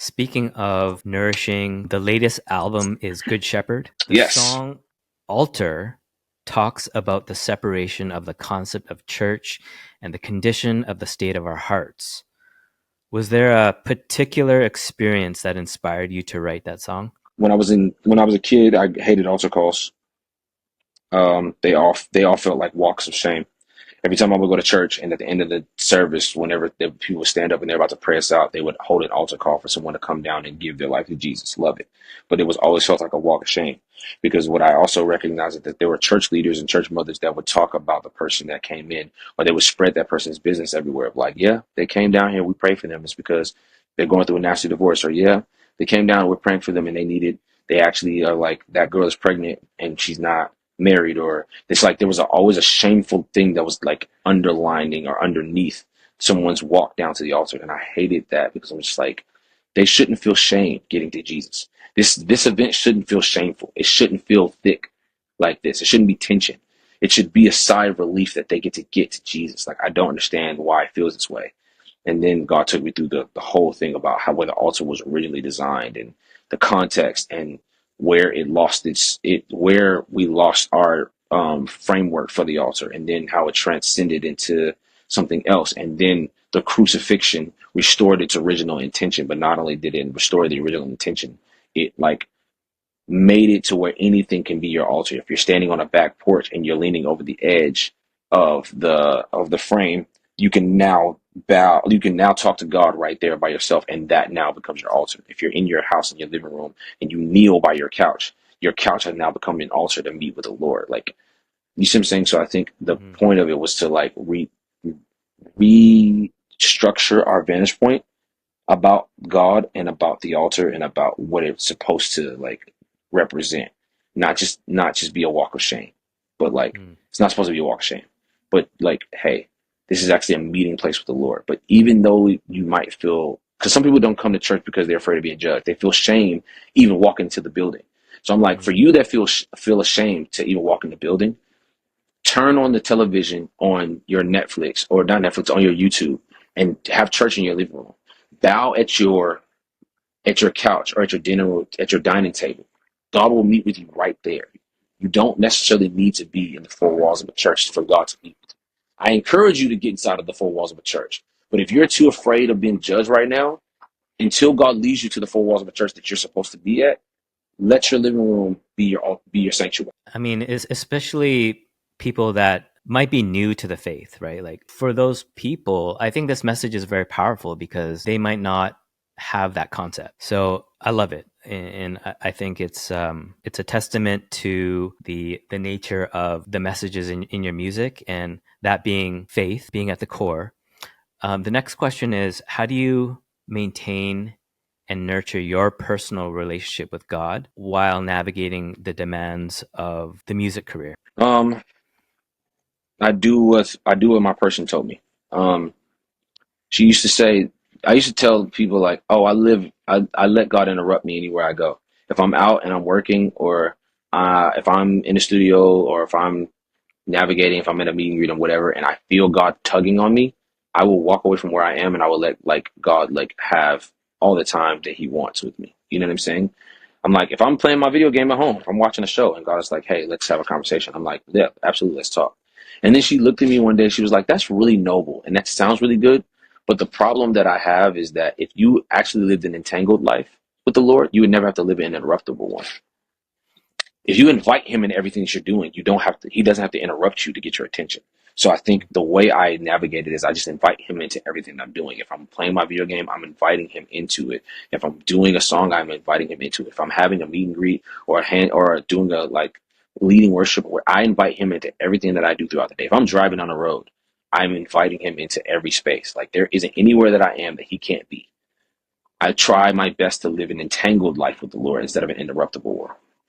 Speaking of nourishing, the latest album is Good Shepherd. The Yes. song Altar talks about the separation of the concept of church and the condition of the state of our hearts. Was there a particular experience that inspired you to write that song? When I was a kid, I hated altar calls. They all felt like walks of shame. Every time I would go to church, and at the end of the service, whenever the people would stand up and they're about to pray us out, they would hold an altar call for someone to come down and give their life to Jesus. Love it. But it was always felt like a walk of shame, because what I also recognized is that there were church leaders and church mothers that would talk about the person that came in, or they would spread that person's business everywhere. Like, yeah, they came down here, we pray for them. It's because they're going through a nasty divorce. Or, yeah, they came down, we're praying for them, and they actually are like, that girl is pregnant and she's not married. Or it's like there was always a shameful thing that was like underlining or underneath someone's walk down to the altar. And I hated that, because I'm just like, they shouldn't feel shame getting to Jesus. This event shouldn't feel shameful. It shouldn't feel thick like this. It shouldn't be tension. It should be a sigh of relief that they get to Jesus. Like, I don't understand why it feels this way. And then God took me through the whole thing about how, where the altar was originally designed, and the context, and where where we lost our framework for the altar, and then how it transcended into something else. And then the crucifixion restored its original intention. But not only did it restore the original intention, it like made it to where anything can be your altar. If you're standing on a back porch and you're leaning over the edge of the frame, you can now you can now talk to God right there by yourself, and that now becomes your altar. If you're in your house, in your living room, and you kneel by your couch has now become an altar to meet with the Lord. Like, you see what I'm saying? So I think the Mhm. point of it was to like restructure our vantage point about God and about the altar and about what it's supposed to like represent. Not just be a walk of shame, but like, Mm. it's not supposed to be a walk of shame. But like, hey, this is actually a meeting place with the Lord. But even though you might feel, because some people don't come to church because they're afraid of being judged, they feel shame even walking into the building. So I'm like, for Mm. you that feel ashamed to even walk in the building, turn on the television on your Netflix, or not Netflix, on your YouTube, and have church in your living room. Bow at your couch, or at your dining table. God will meet with you right there. You don't necessarily need to be in the four walls of a church for God to meet with you. I encourage you to get inside of the four walls of a church. But if you're too afraid of being judged right now, until God leads you to the four walls of a church that you're supposed to be at, let your living room be your sanctuary. I mean, especially people that might be new to the faith, right? Like, for those people, I think this message is very powerful because they might not have that concept. So I love it, and I think it's a testament to the nature of the messages in your music, and that being faith being at the core. The next question is, how do you maintain and nurture your personal relationship with God while navigating the demands of the music career? Um, I do what my person told me. Um, she used to say, I used to tell people like, oh, I let God interrupt me anywhere I go. If I'm out and I'm working, or if I'm in the studio, or if I'm navigating, if I'm in a meeting greet or whatever, and I feel God tugging on me, I will walk away from where I am, and I will let like God like have all the time that He wants with me. You know what I'm saying? I'm like, if I'm playing my video game at home, if I'm watching a show, and God is like, hey, let's have a conversation, I'm like, yeah, absolutely, let's talk. And then she looked at me one day, she was like, that's really noble, and that sounds really good. But the problem that I have is that if you actually lived an entangled life with the Lord, you would never have to live an interruptible one. If you invite him in everything that you're doing, you don't have to, he doesn't have to interrupt you to get your attention. So I think the way I navigate it is I just invite him into everything I'm doing. If I'm playing my video game, I'm inviting him into it. If I'm doing a song, I'm inviting him into it. If I'm having a meet and greet, or doing a like leading worship, where I invite him into everything that I do throughout the day. If I'm driving on the road, I'm inviting him into every space. Like, there isn't anywhere that I am that he can't be. I try my best to live an entangled life with the Lord instead of an interruptible one.